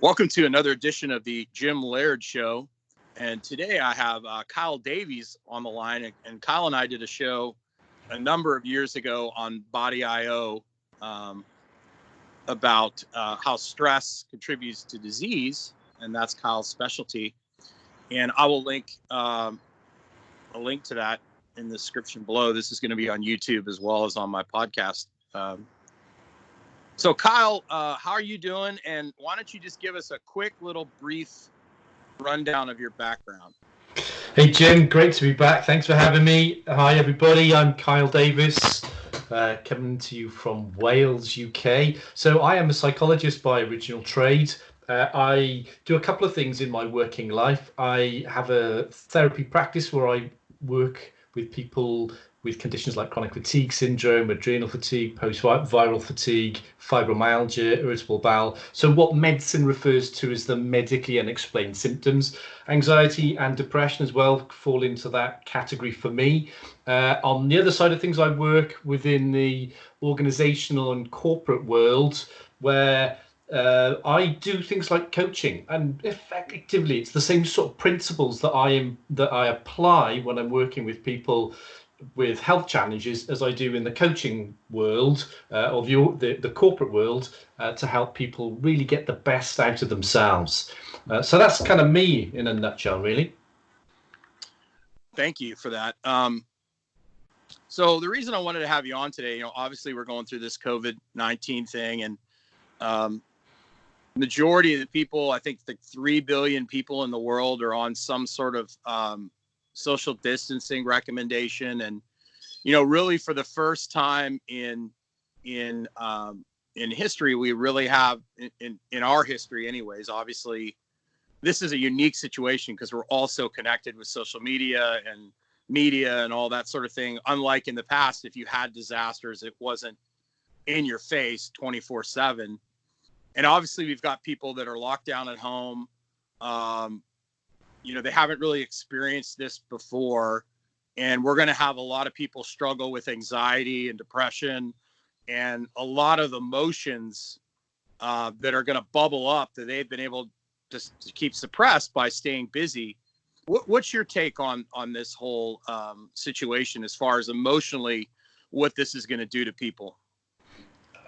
Welcome to another edition of the Jim Laird Show. And today I have Kyle Davies on the line. And Kyle and I did a show a number of years ago on Body.io about how stress contributes to disease. And that's Kyle's specialty. And I will link a link to that in the description below. This is going to be on YouTube as well as on my podcast. So Kyle, how are you doing? And why don't you just give us a quick little brief rundown of your background? Hey Jim, great to be back. Thanks for having me. Hi everybody, I'm Kyle Davies, coming to you from Wales, UK. So I am a psychologist by original trade. I do a couple of things in my working life. I have a therapy practice where I work with people with conditions like chronic fatigue syndrome, adrenal fatigue, post-viral fatigue, fibromyalgia, irritable bowel. So what medicine refers to as the medically unexplained symptoms. Anxiety and depression as well fall into that category for me. On the other side of things, I work within the organizational and corporate world where I do things like coaching, and effectively it's the same sort of principles that I apply when I'm working with people with health challenges as I do in the coaching world or the corporate world to help people really get the best out of themselves. So that's kind of me in a nutshell, really. Thank you for that. So the reason I wanted to have you on today, obviously we're going through this COVID-19 thing, and majority of the people, I think the 3 billion people in the world are on some sort of social distancing recommendation. And really for the first time in history, we really have in our history anyways, obviously this is a unique situation because we're all so connected with social media and all that sort of thing. Unlike in the past, if you had disasters, it wasn't in your face 24/7. And obviously we've got people that are locked down at home. They haven't really experienced this before, and we're going to have a lot of people struggle with anxiety and depression and a lot of emotions that are going to bubble up that they've been able to keep suppressed by staying busy. What's your take on this whole situation as far as emotionally what this is going to do to people?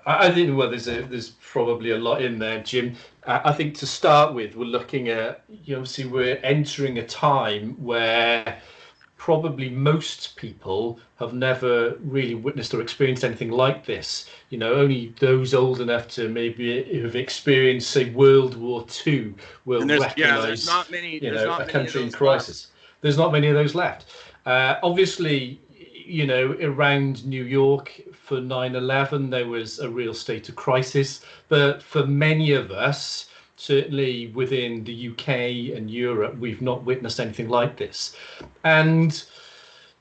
I think, well, there's probably a lot in there, Jim. I think to start with, we're looking at, see, we're entering a time where probably most people have never really witnessed or experienced anything like this. Only those old enough to maybe have experienced, say, World War II will recognize, there's not many, a country in crisis. Left. There's not many of those left. Obviously, around New York for 9/11, there was a real state of crisis. But for many of us, certainly within the UK and Europe, we've not witnessed anything like this. And,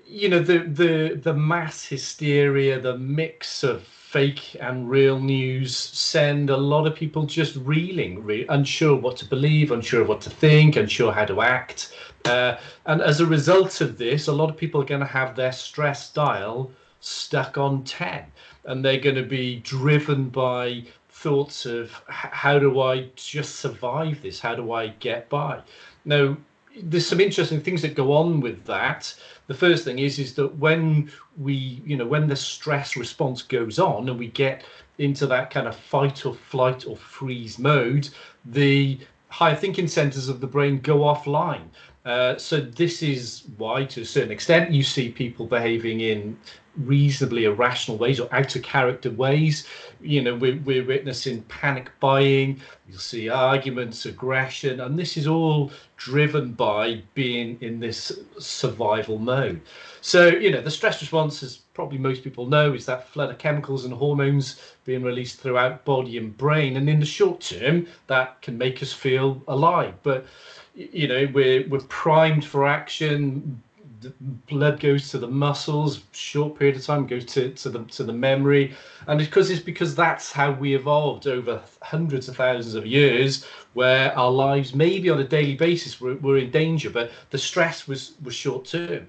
the mass hysteria, the mix of fake and real news send a lot of people just reeling, unsure what to believe, unsure what to think, unsure how to act. And as a result of this, a lot of people are going to have their stress dial stuck on 10, and they're going to be driven by thoughts of how do I just survive this? How do I get by? Now, there's some interesting things that go on with that. The first thing is that when when the stress response goes on and we get into that kind of fight or flight or freeze mode, the higher thinking centers of the brain go offline. So this is why, to a certain extent, you see people behaving in reasonably irrational ways or out of character ways. We're witnessing panic buying. You'll see arguments, aggression, and this is all driven by being in this survival mode. So, the stress response, as probably most people know, is that flood of chemicals and hormones being released throughout body and brain. And in the short term, that can make us feel alive. But we're primed for action. The blood goes to the muscles, short period of time goes to the memory, and because that's how we evolved over hundreds of thousands of years, where our lives maybe on a daily basis were in danger, but the stress was short term.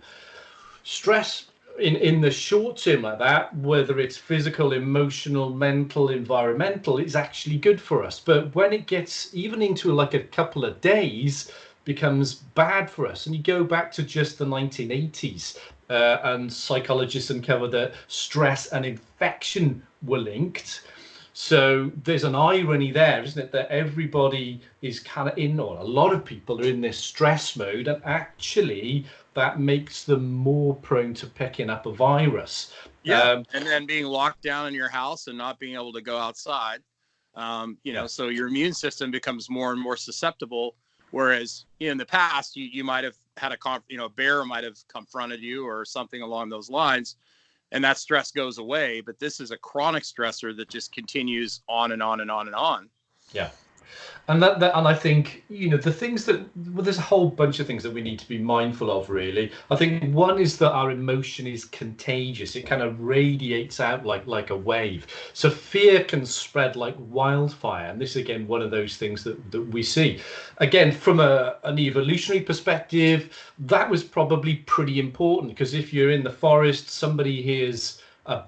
Stress in the short term like that, whether it's physical, emotional, mental, environmental, it's actually good for us. But when it gets even into like a couple of days, becomes bad for us. And you go back to just the 1980s, and psychologists uncovered that stress and infection were linked. So there's an irony there, isn't it, that everybody is kind of in, or a lot of people are in this stress mode, and actually that makes them more prone to picking up a virus. Yeah, and then being locked down in your house and not being able to go outside, so your immune system becomes more and more susceptible. Whereas in the past, you might have had a bear might have confronted you or something along those lines, and that stress goes away. But this is a chronic stressor that just continues on and on and on and on. Yeah. And and I think, the things that, well, there's a whole bunch of things that we need to be mindful of, really. I think one is that our emotion is contagious. It kind of radiates out like a wave. So fear can spread like wildfire. And this is, again, one of those things that we see. Again, from an evolutionary perspective, that was probably pretty important, because if you're in the forest, somebody hears a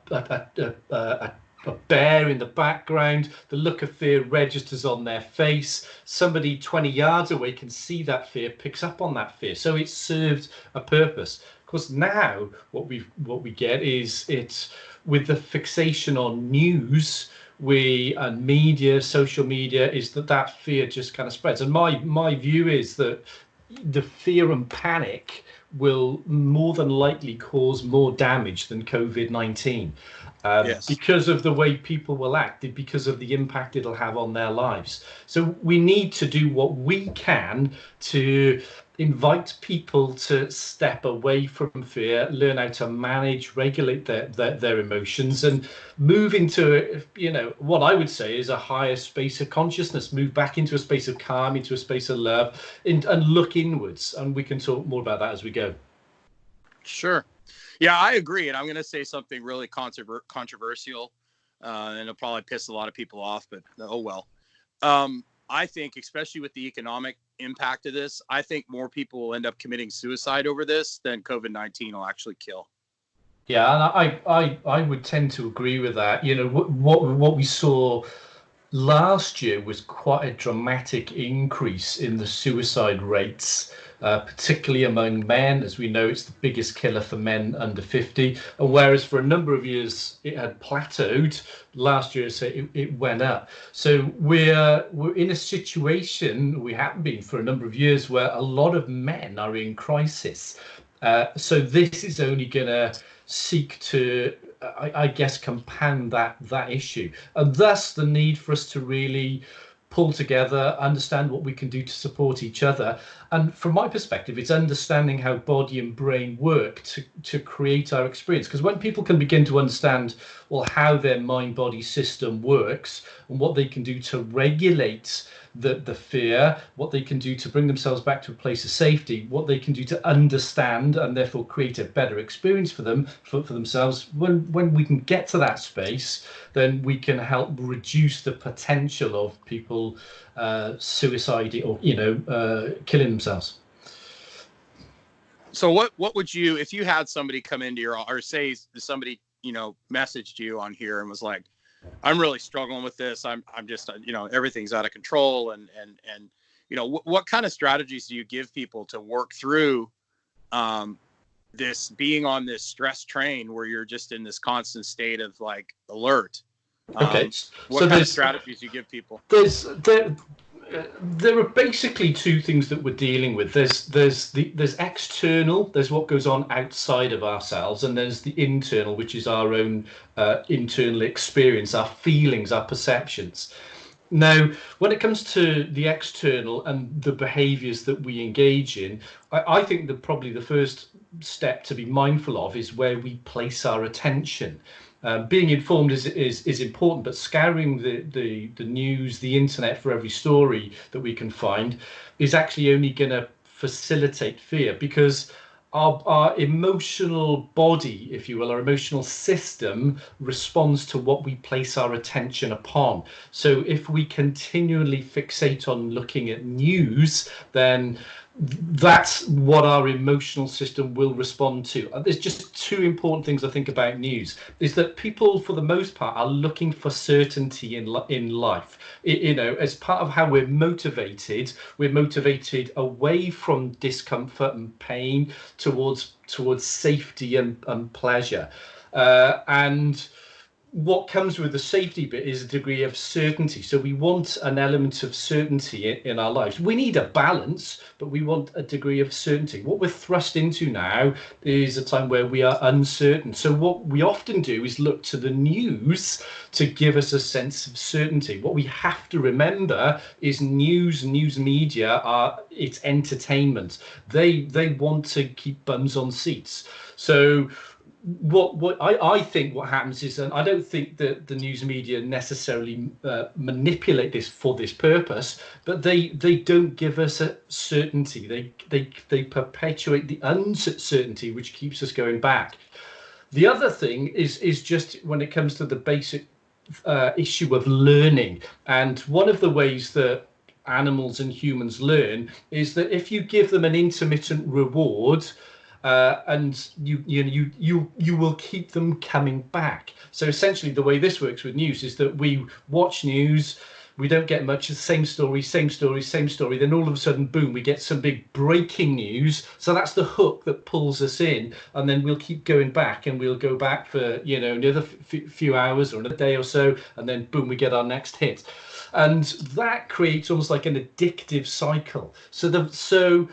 bear in the background, the look of fear registers on their face. Somebody 20 yards away can see that fear, picks up on that fear. So it served a purpose. Of course, now what we get is, it's with the fixation on news, and media, social media, is that fear just kind of spreads. And my view is that the fear and panic will more than likely cause more damage than COVID-19. Yes. Because of the way people will act, because of the impact it'll have on their lives. So we need to do what we can to invite people to step away from fear, learn how to manage, regulate their emotions, and move into, what I would say is a higher space of consciousness, move back into a space of calm, into a space of love, and look inwards. And we can talk more about that as we go. Sure. Yeah, I agree. And I'm going to say something really controversial, and it'll probably piss a lot of people off, but oh well. I think, especially with the economic impact of this, I think more people will end up committing suicide over this than COVID-19 will actually kill. Yeah, and I would tend to agree with that. What we saw last year was quite a dramatic increase in the suicide rates, particularly among men. As we know, it's the biggest killer for men under 50. And whereas for a number of years it had plateaued, last year so it went up. So we're in a situation, we have been for a number of years, where a lot of men are in crisis. So this is only going to seek to, I guess, compound that issue, and thus the need for us to really pull together, understand what we can do to support each other. And from my perspective, it's understanding how body and brain work to create our experience. Because when people can begin to understand, well, how their mind-body system works and what they can do to regulate the fear, what they can do to bring themselves back to a place of safety, what they can do to understand and therefore create a better experience for themselves, when we can get to that space, then we can help reduce the potential of people suiciding or killing themselves. So what would you, if you had somebody come into your, or say somebody messaged you on here and was like, I'm really struggling with this, I'm just everything's out of control, and what kind of strategies do you give people to work through this, being on this stress train where you're just in this constant state of like alert? Okay, what kind of strategies do you give people? There are basically two things that we're dealing with. There's external, there's what goes on outside of ourselves, and there's the internal, which is our own internal experience, our feelings, our perceptions. Now, when it comes to the external and the behaviors that we engage in, I think that probably the first step to be mindful of is where we place our attention. Being informed is important, but scouring the news, the internet for every story that we can find is actually only going to facilitate fear, because our emotional body, if you will, our emotional system responds to what we place our attention upon. So if we continually fixate on looking at news, then that's what our emotional system will respond to. There's just two important things I think about news, is that people for the most part are looking for certainty in life. As part of how we're motivated away from discomfort and pain towards safety and pleasure. And what comes with the safety bit is a degree of certainty. So we want an element of certainty in our lives. We need a balance, but we want a degree of certainty. What we're thrust into now is a time where we are uncertain. So what we often do is look to the news to give us a sense of certainty. What we have to remember is news media it's entertainment. They want to keep bums on seats. So what I think what happens is, and I don't think that the news media necessarily manipulate this for this purpose, but they don't give us a certainty. They perpetuate the uncertainty, which keeps us going back. The other thing is just when it comes to the basic issue of learning, and one of the ways that animals and humans learn is that if you give them an intermittent reward, and you will keep them coming back. So essentially the way this works with news is that we watch news, we don't get much, same story, then all of a sudden, boom, we get some big breaking news. So that's the hook that pulls us in, and then we'll keep going back, and we'll go back for another few hours or another day or so, and then boom, we get our next hit. And that creates almost like an addictive cycle. So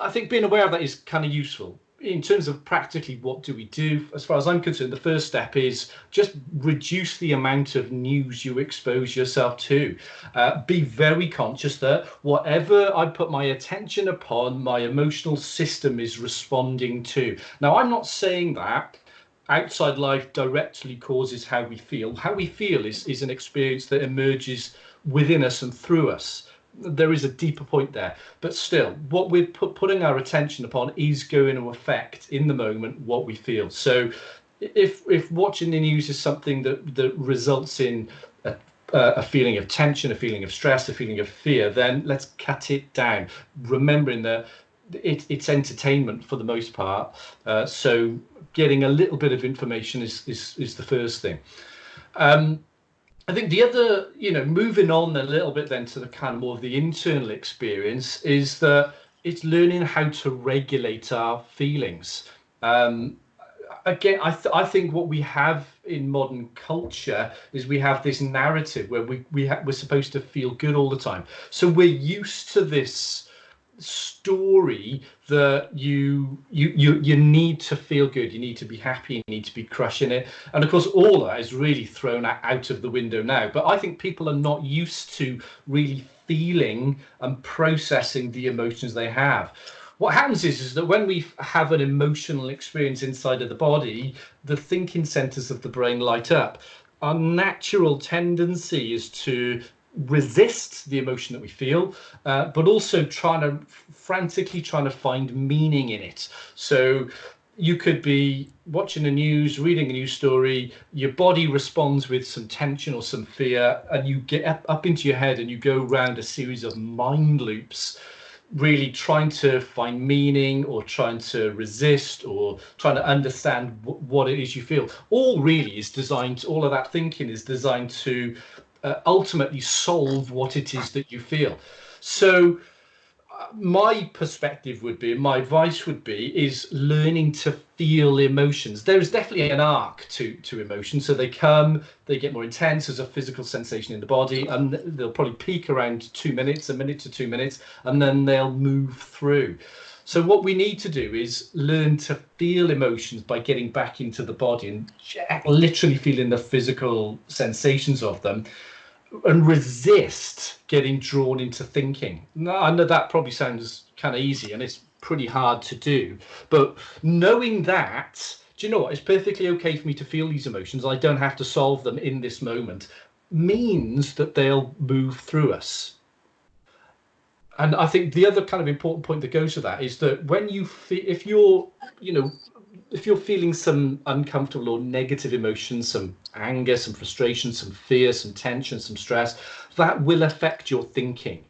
I think being aware of that is kind of useful. In terms of practically what do we do, as far as I'm concerned, the first step is just reduce the amount of news you expose yourself to. Be very conscious that whatever I put my attention upon, my emotional system is responding to. Now, I'm not saying that outside life directly causes how we feel. How we feel is an experience that emerges within us and through us. There is a deeper point there, but still what we're putting our attention upon is going to affect in the moment what we feel. So if watching the news is something that results in a feeling of tension, a feeling of stress, a feeling of fear, then let's cut it down, remembering that it's entertainment for the most part. So getting a little bit of information is the first thing. I think the other, moving on a little bit then to the kind of more of the internal experience, is that it's learning how to regulate our feelings. Again, I think what we have in modern culture is we have this narrative where we're supposed to feel good all the time. So we're used to this story that you need to feel good, you need to be happy, you need to be crushing it, and of course all that is really thrown out of the window now. But I think people are not used to really feeling and processing the emotions they have. What happens is that when we have an emotional experience inside of the body, the thinking centers of the brain light up. Our natural tendency is to resist the emotion that we feel, but also frantically trying to find meaning in it. So you could be watching the news, reading a news story, your body responds with some tension or some fear, and you get up into your head and you go around a series of mind loops, really trying to find meaning or trying to resist or trying to understand what it is you feel. All of that thinking is designed to ultimately solve what it is that you feel. So my perspective would be, my advice would be, is learning to feel emotions. There is definitely an arc to emotions. So they get more intense as a physical sensation in the body, and they'll probably peak around 2 minutes, a minute to 2 minutes, and then they'll move through. So what we need to do is learn to feel emotions by getting back into the body and literally feeling the physical sensations of them, and resist getting drawn into thinking. Now, I know that probably sounds kind of easy and it's pretty hard to do, but knowing that, do you know what, it's perfectly okay for me to feel these emotions, I don't have to solve them in this moment, means that they'll move through us. And I think the other kind of important point that goes to that is that when you feel, if you're feeling some uncomfortable or negative emotions, some anger, some frustration, some fear, some tension, some stress, that will affect your thinking.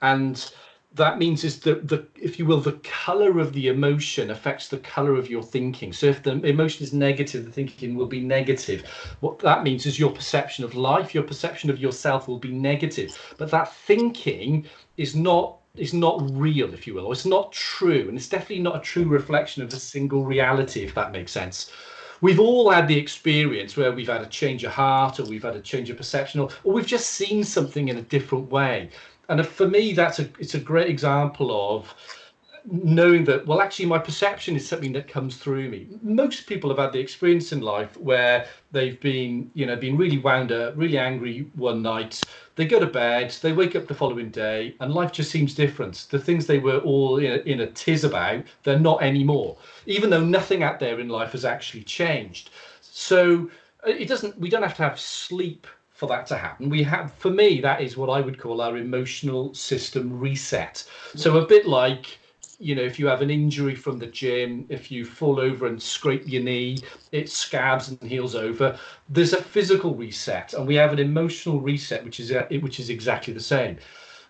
And that means is that if you will, the color of the emotion affects the color of your thinking. So if the emotion is negative, the thinking will be negative. What that means is your perception of life, your perception of yourself will be negative. But that thinking is not real, if you will, or it's not true, and it's definitely not a true reflection of a single reality, if that makes sense. We've all had the experience where we've had a change of heart, or we've had a change of perception, or we've just seen something in a different way. And for me, it's a great example of knowing that, well, actually my perception is something that comes through me. Most people have had the experience in life where they've been really wound up, really angry one night, they go to bed, they wake up the following day, and life just seems different. The things they were all in a tiz about, they're not anymore, even though nothing out there in life has actually changed. So we don't have to have sleep for that to happen. For me, that is what I would call our emotional system reset. So a bit like, if you have an injury from the gym, if you fall over and scrape your knee, it scabs and heals over. There's a physical reset, and we have an emotional reset, which is exactly the same.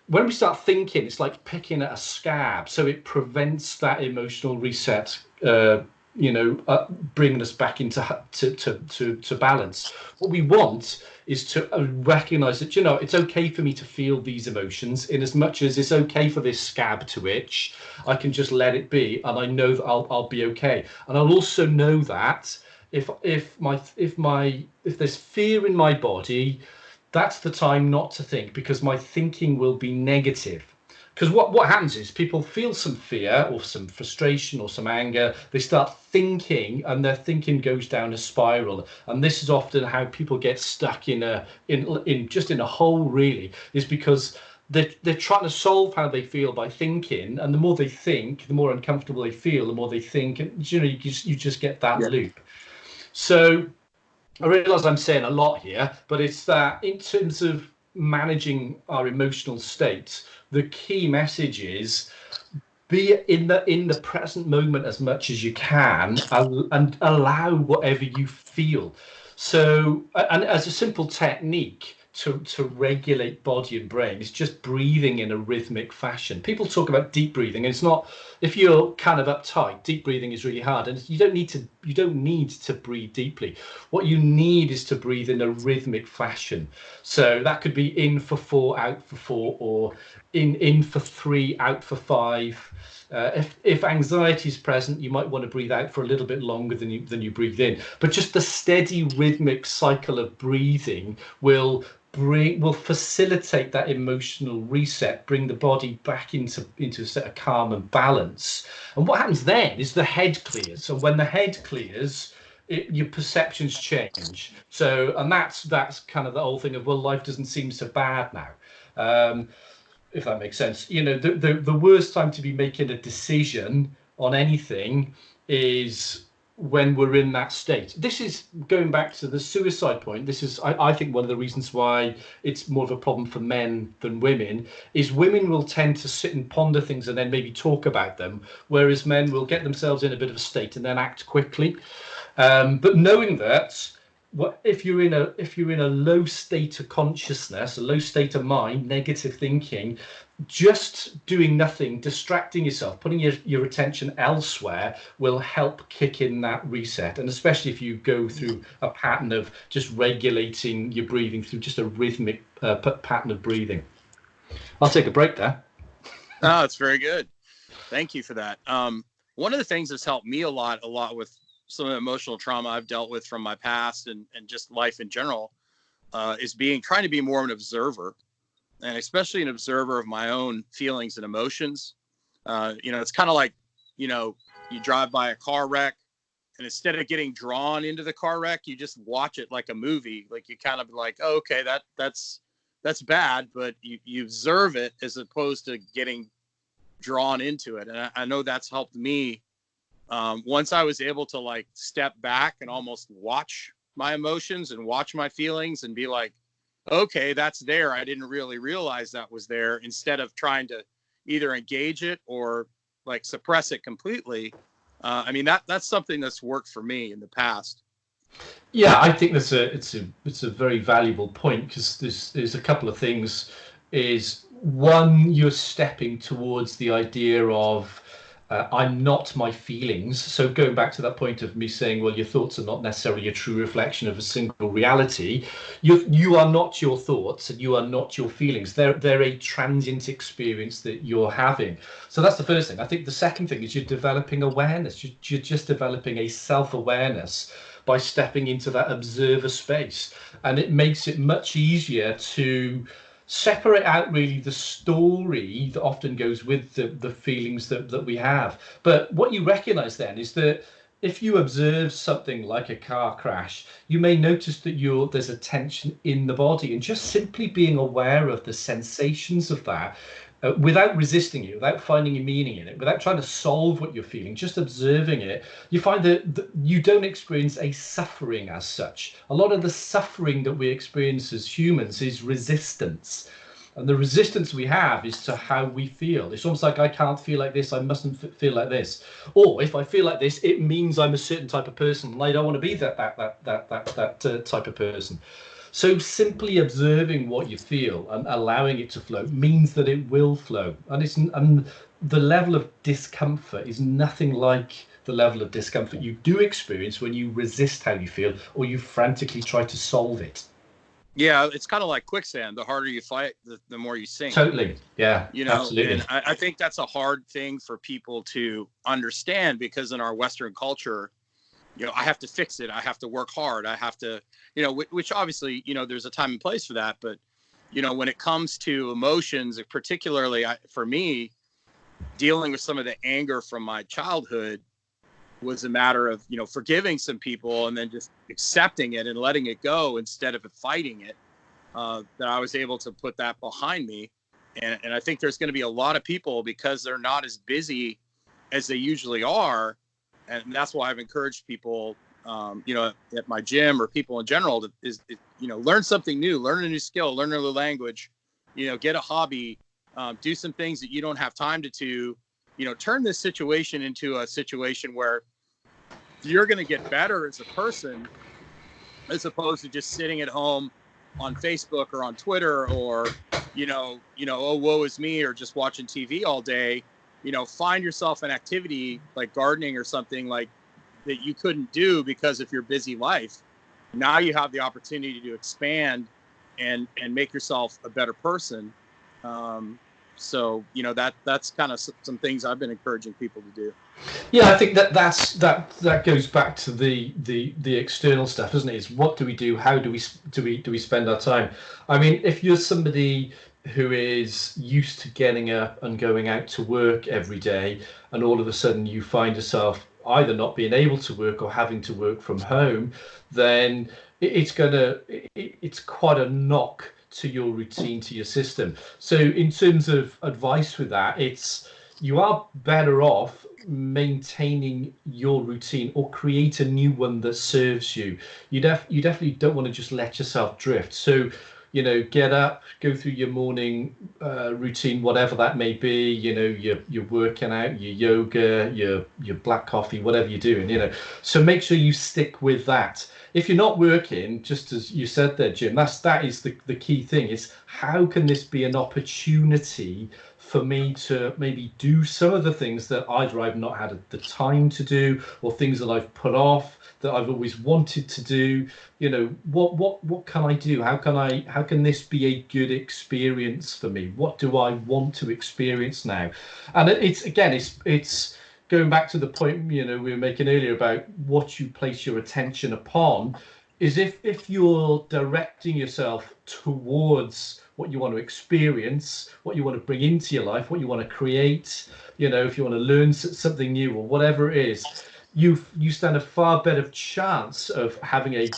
When we start thinking, it's like picking at a scab, so it prevents that emotional reset, bringing us back into to balance. What we want is to recognize that, it's okay for me to feel these emotions, in as much as it's okay for this scab to itch. I can just let it be, and I know that I'll be okay. And I'll also know that if there's fear in my body, that's the time not to think, because my thinking will be negative. Because what happens is people feel some fear or some frustration or some anger, they start thinking, and their thinking goes down a spiral. And this is often how people get stuck in a hole, really, is because they're trying to solve how they feel by thinking, and the more they think, the more uncomfortable they feel, the more they think, and you just get that loop. So I realize I'm saying a lot here, but it's that in terms of managing our emotional state, the key message is be in the present moment as much as you can, and allow whatever you feel. So, and as a simple technique to regulate body and brain, it's just breathing in a rhythmic fashion. People talk about deep breathing, and it's not, if you're kind of uptight, deep breathing is really hard, and you don't need to breathe deeply. What you need is to breathe in a rhythmic fashion. So that could be in for 4, out for 4, or in for 3, out for 5. If anxiety is present, you might want to breathe out for a little bit longer than you breathe in. But just the steady rhythmic cycle of breathing will facilitate that emotional reset, bring the body back into a set of calm and balance. And what happens then is the head clears. So when the head clears, your perceptions change. So, and that's kind of the whole thing of, well, life doesn't seem so bad now. If that makes sense. The worst time to be making a decision on anything is when we're in that state. This is going back to the suicide point. This is, I think, one of the reasons why it's more of a problem for men than women, is women will tend to sit and ponder things and then maybe talk about them, whereas men will get themselves in a bit of a state and then act quickly. But knowing that, if you're in a low state of consciousness, a low state of mind, negative thinking, just doing nothing, distracting yourself, putting your attention elsewhere will help kick in that reset. And especially if you go through a pattern of just regulating your breathing through just a rhythmic pattern of breathing. I'll take a break there. Oh, it's very good. Thank you for that. One of the things that's helped me a lot with some of the emotional trauma I've dealt with from my past and just life in general, is trying to be more of an observer, and especially an observer of my own feelings and emotions. It's kind of like, you drive by a car wreck, and instead of getting drawn into the car wreck, you just watch it like a movie. Like you kind of like, oh, okay, that's bad, but you observe it as opposed to getting drawn into it. And I know that's helped me. Once I was able to like step back and almost watch my emotions and watch my feelings and be like, okay, that's there. I didn't really realize that was there, instead of trying to either engage it or like suppress it completely. That's something that's worked for me in the past. Yeah, I think it's a very valuable point, because there's a couple of things. Is one, you're stepping towards the idea of I'm not my feelings. So going back to that point of me saying, well, your thoughts are not necessarily a true reflection of a single reality. You are not your thoughts, and you are not your feelings. They're a transient experience that you're having. So that's the first thing. I think the second thing is you're developing awareness. You're just developing a self-awareness by stepping into that observer space, and it makes it much easier to separate out really the story that often goes with the feelings that we have. But what you recognize then is that if you observe something like a car crash, you may notice that there's a tension in the body, and just simply being aware of the sensations of that, without resisting it, without finding a meaning in it, without trying to solve what you're feeling, just observing it, you find that you don't experience a suffering as such. A lot of the suffering that we experience as humans is resistance. And the resistance we have is to how we feel. It's almost like, I can't feel like this, I mustn't feel like this. Or if I feel like this, it means I'm a certain type of person, and I don't want to be that type of person. So simply observing what you feel and allowing it to flow means that it will flow. And the level of discomfort is nothing like the level of discomfort you do experience when you resist how you feel or you frantically try to solve it. Yeah, it's kind of like quicksand. The harder you fight, the more you sink. Totally. Yeah, You know, absolutely. and I think that's a hard thing for people to understand, because in our Western culture, you know, I have to fix it. I have to work hard. I have to, you know, which obviously, you know, there's a time and place for that. But, you know, when it comes to emotions, particularly for me, dealing with some of the anger from my childhood was a matter of, you know, forgiving some people and then just accepting it and letting it go instead of fighting it. That I was able to put that behind me. And I think there's going to be a lot of people, because they're not as busy as they usually are. And that's why I've encouraged people, you know, at my gym, or people in general, you know, learn something new, learn a new skill, learn another language, you know, get a hobby, do some things that you don't have time to do, you know, turn this situation into a situation where you're going to get better as a person, as opposed to just sitting at home on Facebook or on Twitter, or, oh, woe is me, or just watching TV all day. You know, find yourself an activity like gardening or something like that you couldn't do because of your busy life. Now you have the opportunity to expand and make yourself a better person. So, you know, that's kind of some things I've been encouraging people to do. Yeah, I think that goes back to the external stuff, isn't it? Is what do we do? How do we spend our time? I mean, if you're somebody who is used to getting up and going out to work every day, and all of a sudden you find yourself either not being able to work or having to work from home, then it's quite a knock to your routine, to your system. So in terms of advice with that, you are better off maintaining your routine or create a new one that serves you. You definitely don't want to just let yourself drift. So, you know, get up, go through your morning routine, whatever that may be. You know, you're working out, your yoga, your black coffee, whatever you're doing. You know, so make sure you stick with that. If you're not working, just as you said there, Jim, that is the key thing. Is how can this be an opportunity for me to maybe do some of the things that either I've not had the time to do, or things that I've put off that I've always wanted to do. You know, what can I do? How can this be a good experience for me? What do I want to experience now? And it's going back to the point, you know, we were making earlier about what you place your attention upon. Is if you're directing yourself towards what you want to experience, what you want to bring into your life, what you want to create, you know, if you want to learn something new or whatever it is, you stand a far better chance of having a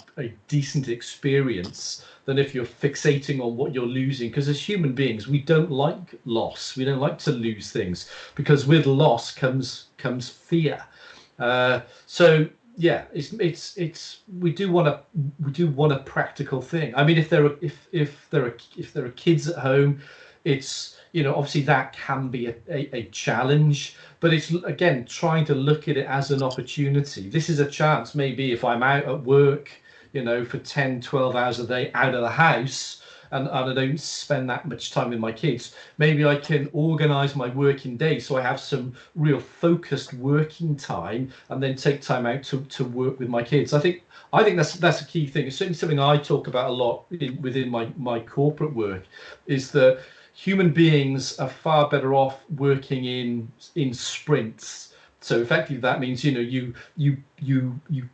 decent experience than if you're fixating on what you're losing. Because as human beings, we don't like loss. We don't like to lose things, because with loss comes fear. So yeah, we do want a practical thing. I mean, if there are kids at home, it's, you know, obviously that can be a challenge, but it's again trying to look at it as an opportunity. This is a chance, maybe if I'm out at work, you know, for 10-12 hours a day out of the house, and I don't spend that much time with my kids. Maybe I can organize my working day so I have some real focused working time, and then take time out to work with my kids. I think that's a key thing. It's certainly something I talk about a lot within my corporate work, is that human beings are far better off working in sprints. So effectively, that means you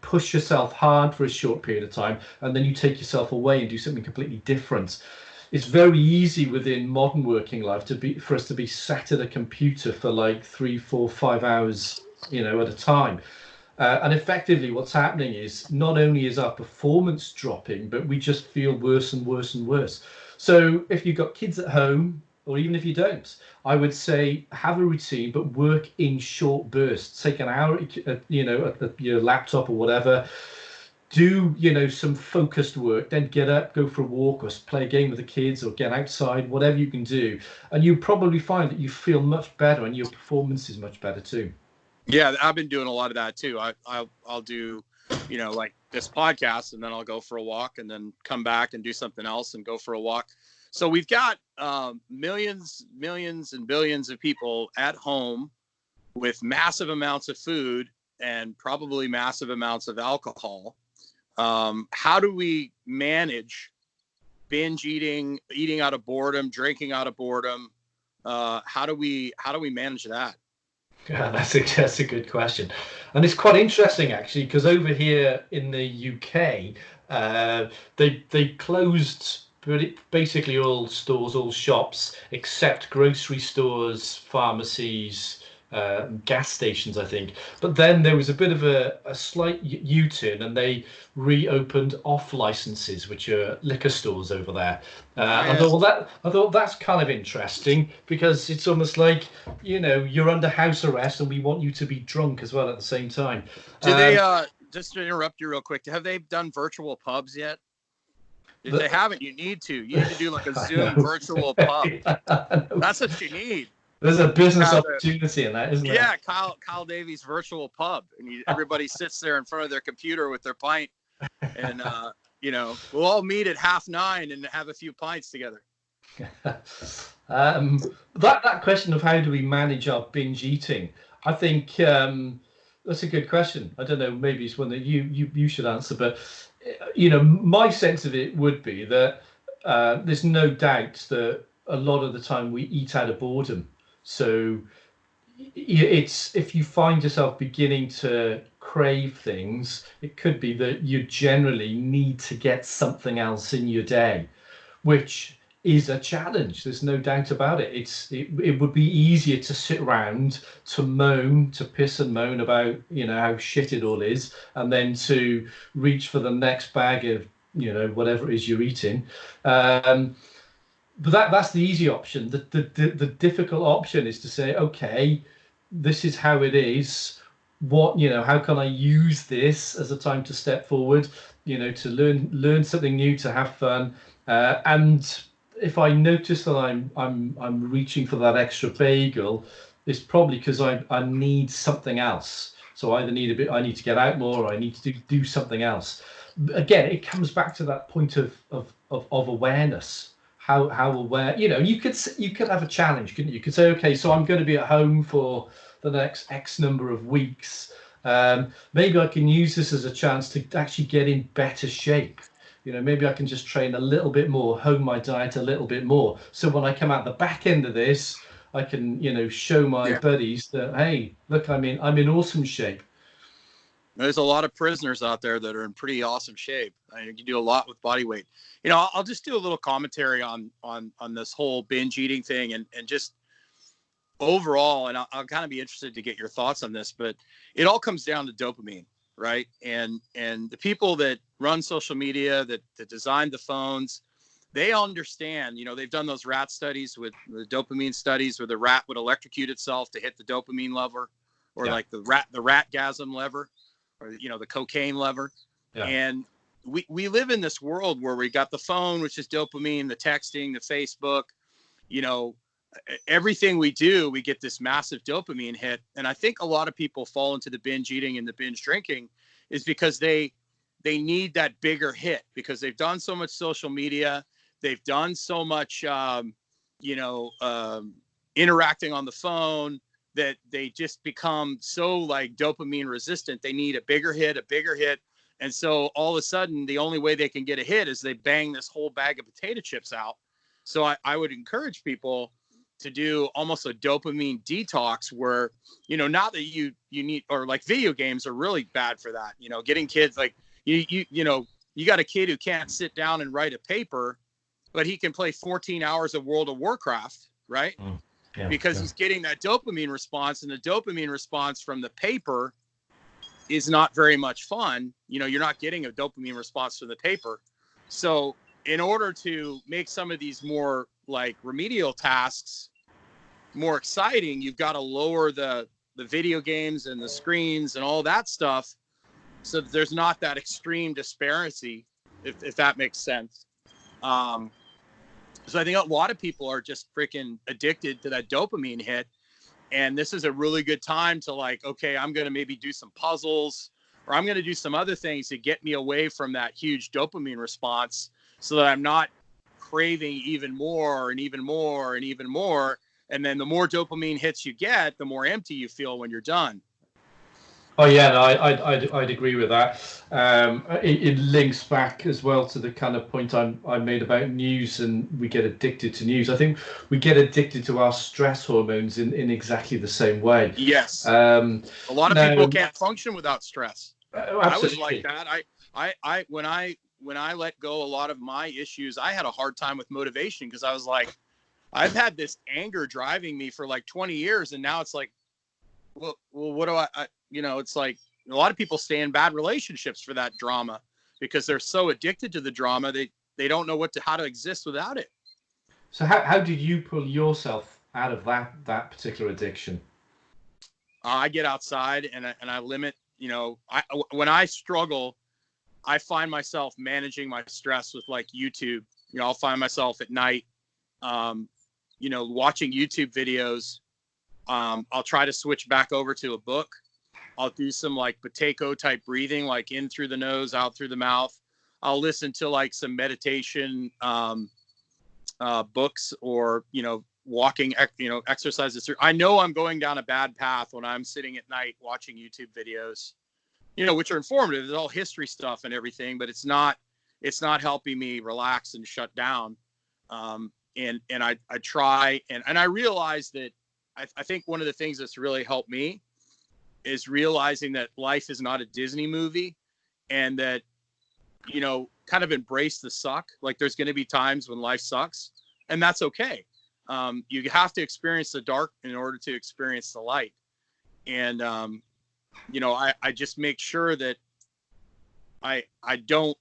push yourself hard for a short period of time, and then you take yourself away and do something completely different. It's very easy within modern working life for us to be sat at a computer for like 3, 4, 5 hours, at a time. And effectively, what's happening is not only is our performance dropping, but we just feel worse and worse and worse. So if you've got kids at home, or even if you don't, I would say have a routine, but work in short bursts. Take an hour, at your laptop or whatever. Do some focused work, then get up, go for a walk, or play a game with the kids, or get outside, whatever you can do, and you probably find that you feel much better and your performance is much better too. Yeah, I've been doing a lot of that too. I'll do, like this podcast, and then I'll go for a walk, and then come back and do something else and go for a walk. So we've got millions and billions of people at home with massive amounts of food and probably massive amounts of alcohol. How do we manage binge eating out of boredom, drinking out of boredom? How do we manage that? Yeah, that's a good question, and it's quite interesting actually, because over here in the UK, they closed basically all stores, all shops, except grocery stores, pharmacies, gas stations, I think. But then there was a bit of a slight U-turn, and they reopened off licenses, which are liquor stores over there. I thought that's kind of interesting, because it's almost like you're under house arrest, and we want you to be drunk as well at the same time. Do they just to interrupt you real quick? Have they done virtual pubs yet? If they haven't, you need to do like a Zoom virtual pub. That's what you need. There's a business opportunity in that, isn't there? Yeah, Kyle Davies virtual pub, and everybody sits there in front of their computer with their pint, and we'll all meet at 9:30 and have a few pints together. That question of how do we manage our binge eating, I think that's a good question. I don't know, maybe it's one that you should answer, but my sense of it would be that there's no doubt that a lot of the time we eat out of boredom. So it's, if you find yourself beginning to crave things, it could be that you generally need to get something else in your day, which is a challenge. There's no doubt about it. It would be easier to sit around, to piss and moan about how shit it all is, and then to reach for the next bag of whatever it is you're eating. But that's the easy option. The difficult option is to say, okay, this is how it is. How can I use this as a time to step forward? To learn something new, to have fun, and if I notice that I'm reaching for that extra bagel, it's probably because I need something else. So I need to get out more, or I need to do something else. Again, it comes back to that point of awareness. How aware, you could have a challenge, couldn't you? You could say, okay, so I'm going to be at home for the next X number of weeks. Maybe I can use this as a chance to actually get in better shape. Maybe I can just train a little bit more, hone my diet a little bit more. So when I come out the back end of this, I can, show my buddies that, hey, look, I'm in awesome shape. There's a lot of prisoners out there that are in pretty awesome shape. You can do a lot with body weight. I'll just do a little commentary on this whole binge eating thing and just overall, and I'll kind of be interested to get your thoughts on this, but it all comes down to dopamine, right? And the people that run social media, that designed the phones, they understand, they've done those rat studies with the dopamine studies where the rat would electrocute itself to hit the dopamine lever, or like the ratgasm lever, or, the cocaine lever. Yeah. And we live in this world where we got the phone, which is dopamine, the texting, the Facebook, everything we do, we get this massive dopamine hit. And I think a lot of people fall into the binge eating and the binge drinking is because they need that bigger hit, because they've done so much social media. they've done so much, interacting on the phone, that they just become so like dopamine resistant. They need a bigger hit. And so all of a sudden, the only way they can get a hit is they bang this whole bag of potato chips out. So I would encourage people to do almost a dopamine detox where, not that you need, or like video games are really bad for that. Getting kids like you got a kid who can't sit down and write a paper, but he can play 14 hours of World of Warcraft, right? Because he's getting that dopamine response, and the dopamine response from the paper is not very much fun. You're not getting a dopamine response from the paper. So in order to make some of these more like remedial tasks more exciting, you've got to lower the video games and the screens and all that stuff, so that there's not that extreme disparity, if that makes sense. So I think a lot of people are just freaking addicted to that dopamine hit. And this is a really good time to like, okay, I'm going to maybe do some puzzles, or I'm going to do some other things to get me away from that huge dopamine response, so that I'm not craving even more and even more and even more. And then the more dopamine hits you get, the more empty you feel when you're done. Oh yeah, no, I'd agree with that. It links back as well to the kind of point I made about news, and we get addicted to news. I think we get addicted to our stress hormones in exactly the same way. Yes. A lot of people can't function without stress. I was like that. When I let go a lot of my issues, I had a hard time with motivation, because I was like, I've had this anger driving me for like 20 years, and now it's like, well, what do I it's like a lot of people stay in bad relationships for that drama, because they're so addicted to the drama, they don't know how to exist without it. So how did you pull yourself out of that particular addiction? I get outside and I limit, when I struggle, I find myself managing my stress with like YouTube. I'll find myself at night, watching YouTube videos. I'll try to switch back over to a book. I'll do some like Buteyko type breathing, like in through the nose, out through the mouth. I'll listen to like some meditation books, or, walking, exercises through. I know I'm going down a bad path when I'm sitting at night watching YouTube videos, which are informative. It's all history stuff and everything, but it's not helping me relax and shut down. And I try, and I realize that I think one of the things that's really helped me is realizing that life is not a Disney movie, and that, kind of embrace the suck. Like, there's going to be times when life sucks, and that's okay. You have to experience the dark in order to experience the light. And, I just make sure that I'm an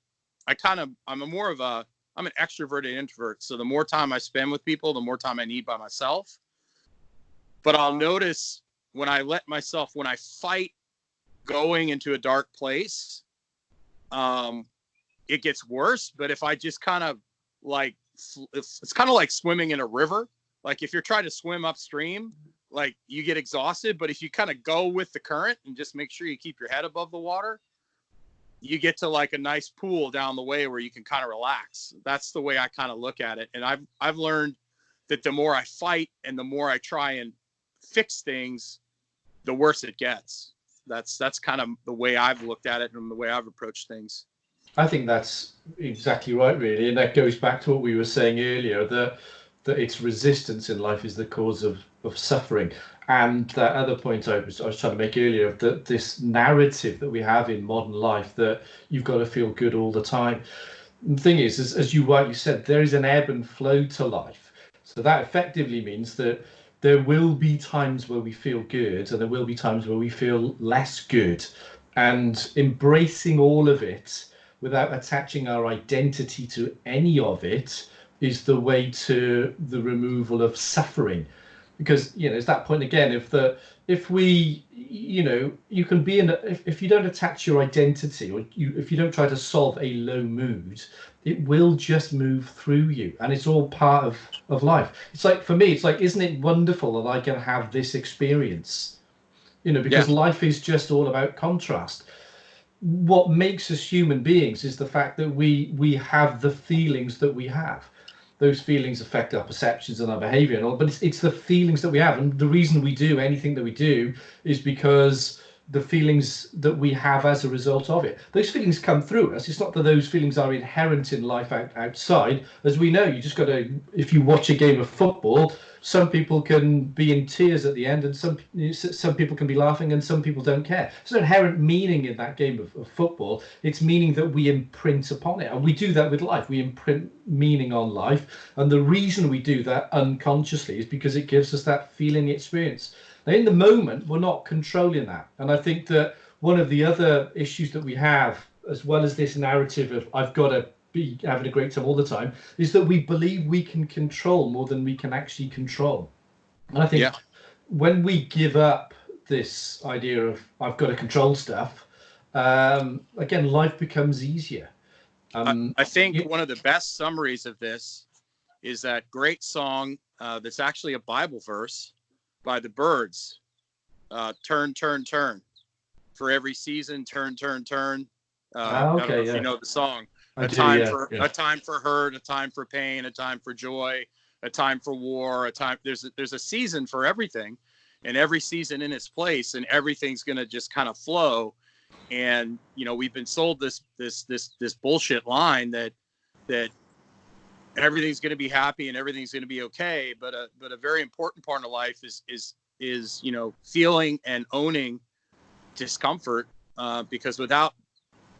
extroverted introvert. So the more time I spend with people, the more time I need by myself. But I'll notice when I fight going into a dark place, it gets worse. But if I just kind of like, it's kind of like swimming in a river. Like, if you're trying to swim upstream, like, you get exhausted. But if you kind of go with the current and just make sure you keep your head above the water, you get to like a nice pool down the way where you can kind of relax. That's the way I kind of look at it. And I've learned that the more I fight and the more I try and fix things, the worse it gets. That's kind of the way I've looked at it and the way I've approached things. I think that's exactly right, really. And that goes back to what we were saying earlier, that it's resistance in life is the cause of suffering. And that other point I was trying to make earlier, that this narrative that we have in modern life, that you've got to feel good all the time. The thing is, as you rightly said, there is an ebb and flow to life. So that effectively means that there will be times where we feel good, and there will be times where we feel less good. And embracing all of it without attaching our identity to any of it is the way to the removal of suffering. Because, it's that point again, if we, you can be if you don't attach your identity, or if you don't try to solve a low mood, it will just move through you, and it's all part of life. It's like, for me, it's like, isn't it wonderful that I can have this experience? Because life is just all about contrast. What makes us human beings is the fact that we have the feelings that we have. those feelings affect our perceptions and our behavior and all, but it's the feelings that we have. And the reason we do anything that we do is because the feelings that we have as a result of it, those feelings come through us. It's not that those feelings are inherent in life outside. As we know, you just got to, if you watch a game of football, some people can be in tears at the end, and some people can be laughing, and some people don't care. There's no inherent meaning in that game of football. It's meaning that we imprint upon it, and we do that with life. We imprint meaning on life, and the reason we do that unconsciously is because it gives us that feeling experience. Now, in the moment, we're not controlling that, and I think that one of the other issues that we have, as well as this narrative of I've got to be having a great time all the time, is that we believe we can control more than we can actually control. And I think when we give up this idea of I've got to control stuff, again, life becomes easier. I think one of the best summaries of this is that great song that's actually a Bible verse by the Byrds, Turn, Turn, Turn. For every season, turn, turn, turn. I don't know if you know the song. A time for hurt, a time for pain, a time for joy, a time for war, a time. There's a season for everything, and every season in its place, and everything's gonna just kind of flow. And we've been sold this bullshit line that everything's gonna be happy and everything's gonna be okay. But a very important part of life is feeling and owning discomfort, because without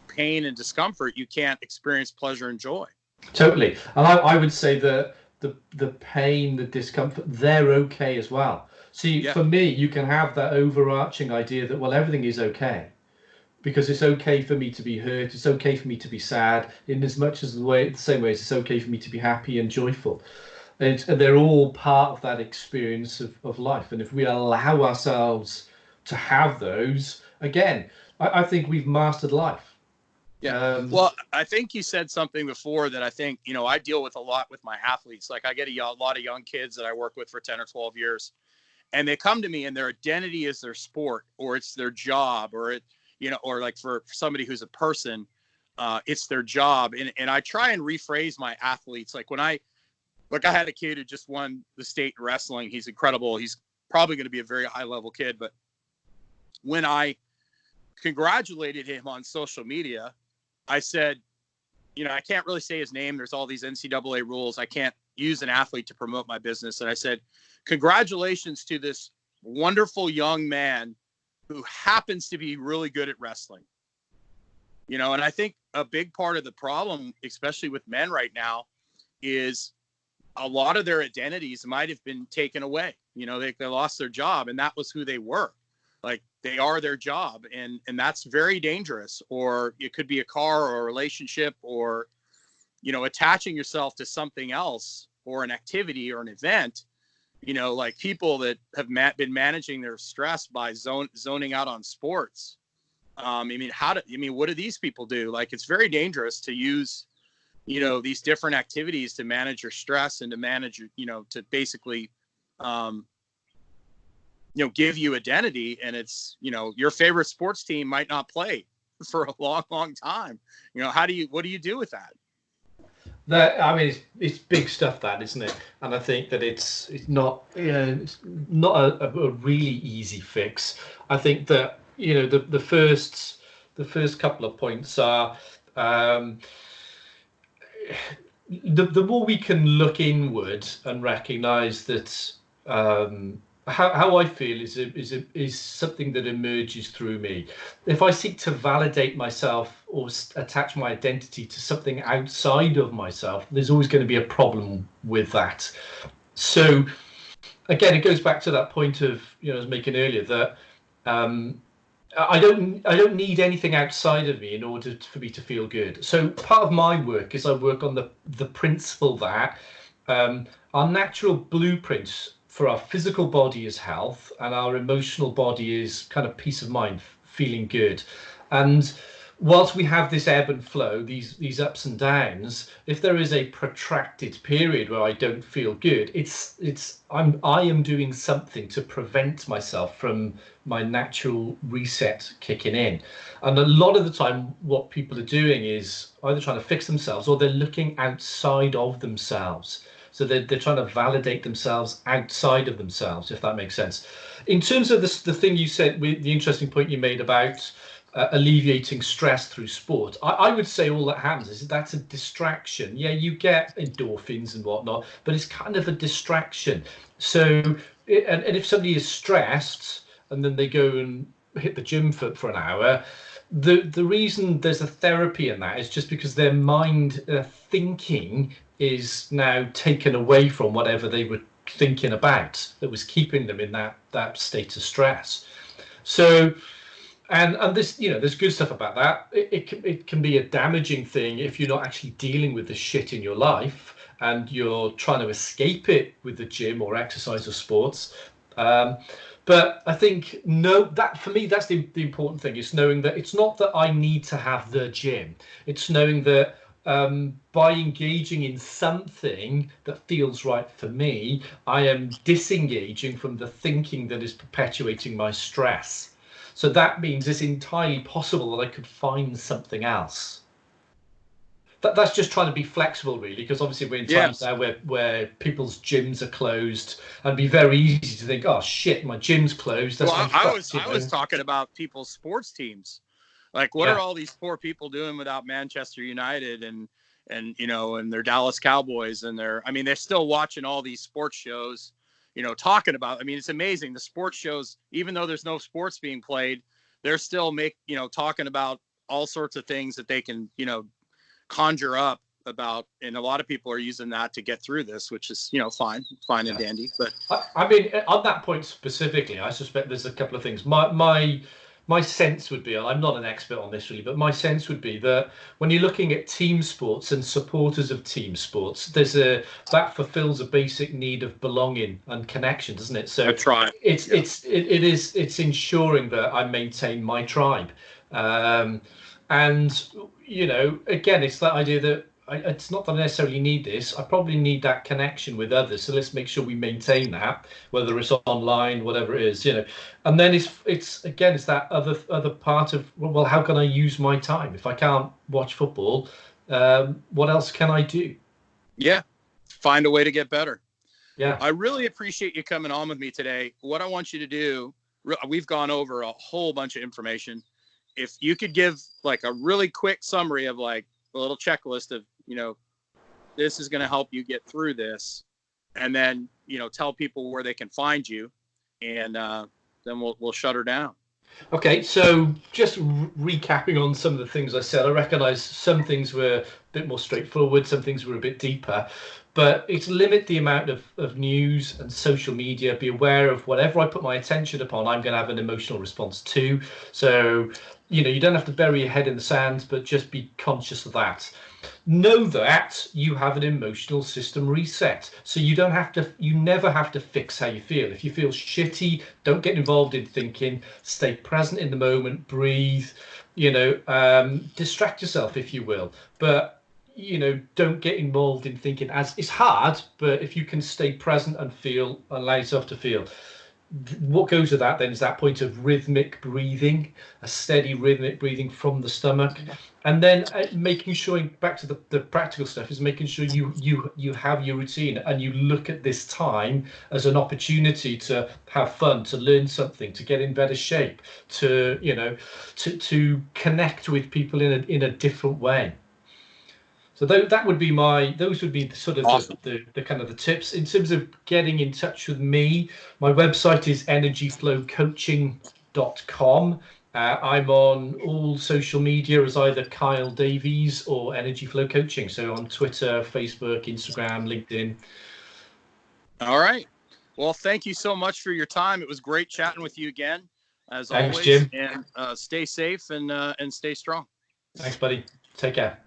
pain and discomfort, you can't experience pleasure and joy. Totally. And I would say that the pain, the discomfort, they're okay as well. See, for me, you can have that overarching idea that, well, everything is okay, because it's okay for me to be hurt, it's okay for me to be sad, in as much as the same way as it's okay for me to be happy and joyful. And they're all part of that experience of life. And if we allow ourselves to have those, again, I think we've mastered life. Well, I think you said something before that I think, I deal with a lot with my athletes. Like, I get a lot of young kids that I work with for 10 or 12 years, and they come to me and their identity is their sport, or it's their job, or or like for somebody who's a person, it's their job. And I try and rephrase my athletes. Like I had a kid who just won the state in wrestling. He's incredible. He's probably going to be a very high level kid. But when I congratulated him on social media, I said, I can't really say his name. There's all these NCAA rules. I can't use an athlete to promote my business. And I said, congratulations to this wonderful young man who happens to be really good at wrestling. And I think a big part of the problem, especially with men right now, is a lot of their identities might have been taken away. They lost their job, and that was who they were. Like, they are their job, and that's very dangerous. Or it could be a car or a relationship, or attaching yourself to something else, or an activity or an event. Like people that have been managing their stress by zoning out on sports. What do these people do? Like, it's very dangerous to use these different activities to manage your stress and to manage to basically give you identity. And it's, your favorite sports team might not play for a long, long time. What do you do with that? It's big stuff, that, isn't it? And I think that it's not a really easy fix. I think that, the first couple of points are, the more we can look inward and recognize that, how I feel is something that emerges through me. If I seek to validate myself or attach my identity to something outside of myself, there's always going to be a problem with that. So again, it goes back to that point of, I was making earlier, that I don't need anything outside of me in order for me to feel good. So part of my work is I work on the principle that our natural blueprints for our physical body is health, and our emotional body is kind of peace of mind, feeling good. And whilst we have this ebb and flow, these ups and downs, if there is a protracted period where I don't feel good, I am doing something to prevent myself from my natural reset kicking in. And a lot of the time, what people are doing is either trying to fix themselves or they're looking outside of themselves. So they're trying to validate themselves outside of themselves, if that makes sense. In terms of this, the thing you said, the interesting point you made about alleviating stress through sport, I would say all that happens is that's a distraction. Yeah, you get endorphins and whatnot, but it's kind of a distraction. So, and if somebody is stressed and then they go and hit the gym for an hour, the reason there's a therapy in that is just because their mind thinking is now taken away from whatever they were thinking about that was keeping them in that state of stress. So, and this, there's good stuff about that. It can be a damaging thing if you're not actually dealing with the shit in your life and you're trying to escape it with the gym or exercise or sports. But I think that for me, that's the important thing, is knowing that it's not that I need to have the gym. It's knowing that by engaging in something that feels right for me, I am disengaging from the thinking that is perpetuating my stress. So that means it's entirely possible that I could find something else. That's just trying to be flexible, really, because obviously we're in times now where people's gyms are closed, and it'd be very easy to think, oh shit, my gym's closed. That's I was talking about people's sports teams. Like, what are all these poor people doing without Manchester United and their Dallas Cowboys and they're still watching all these sports shows, talking about. I mean, it's amazing, the sports shows, even though there's no sports being played, they're still talking about all sorts of things that they can conjure up about, and a lot of people are using that to get through this, which is fine and dandy. But I mean, on that point specifically, I suspect there's a couple of things. My sense would be, and I'm not an expert on this really, but my sense would be that when you're looking at team sports and supporters of team sports, that fulfills a basic need of belonging and connection, doesn't it? So it's ensuring that I maintain my tribe. And again, it's that idea that it's not that I necessarily need this. I probably need that connection with others. So let's make sure we maintain that, whether it's online, whatever it is, And then it's that other part of, well, how can I use my time? If I can't watch football, what else can I do? Yeah, find a way to get better. Yeah, I really appreciate you coming on with me today. What I want you to do, we've gone over a whole bunch of information. If you could give like a really quick summary of like a little checklist of, this is going to help you get through this, and then, tell people where they can find you, and then we'll shut her down. Okay, so just recapping on some of the things I said, I recognize some things were a bit more straightforward, some things were a bit deeper, but it's limit the amount of news and social media. Be aware of whatever I put my attention upon, I'm going to have an emotional response to. So, you don't have to bury your head in the sand, but just be conscious of that. Know that you have an emotional system reset. So you never have to fix how you feel. If you feel shitty, don't get involved in thinking, stay present in the moment, breathe, distract yourself if you will. But don't get involved in thinking, as it's hard, but if you can stay present and allow yourself to feel. What goes with that then is that point of rhythmic breathing, a steady rhythmic breathing from the stomach, and then making sure, back to the practical stuff, is making sure you have your routine and you look at this time as an opportunity to have fun, to learn something, to get in better shape, to to connect with people in a different way. So those would be sort of awesome. the kind of the tips. In terms of getting in touch with me, my website is energyflowcoaching.com. I'm on all social media as either Kyle Davies or Energy Flow Coaching. So on Twitter, Facebook, Instagram, LinkedIn. All right. Well, thank you so much for your time. It was great chatting with you again, as Thanks, always. Jim. And stay safe and stay strong. Thanks, buddy. Take care.